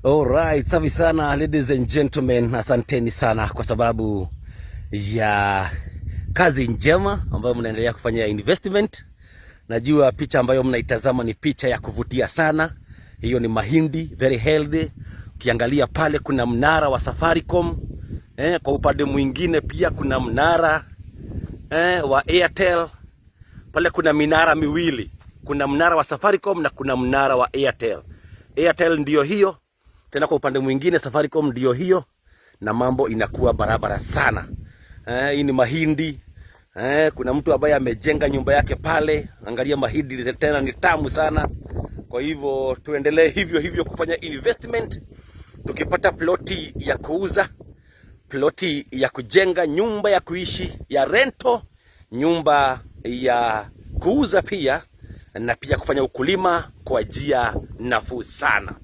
Alright, safi sana ladies and gentlemen, asanteni sana kwa sababu ya kazi njema ambayo mnaendelea kufanya investment. Najua picha ambayo mnaitazama ni picha ya kuvutia sana. Hiyo ni mahindi, very healthy. Ukiangalia pale kuna mnara wa Safaricom. Kwa upande mwingine pia kuna mnara wa Airtel. Pale kuna minara miwili. Kuna mnara wa Safaricom na kuna mnara wa Airtel. Airtel ndio hiyo. Tena kwa upande mwingine Safaricom ndio hiyo, na mambo inakuwa barabara sana. Hii ni mahindi. Kuna mtu ambaye amejenga nyumba yake pale. Angalia mahindi tena ni tamu sana. Kwa hivyo tuendelee hivyo hivyo kufanya investment. Tukipata ploti ya kuuza, ploti ya kujenga, nyumba ya kuishi, ya rento, nyumba ya kuuza pia, na pia kufanya ukulima kwa njia nafuu sana.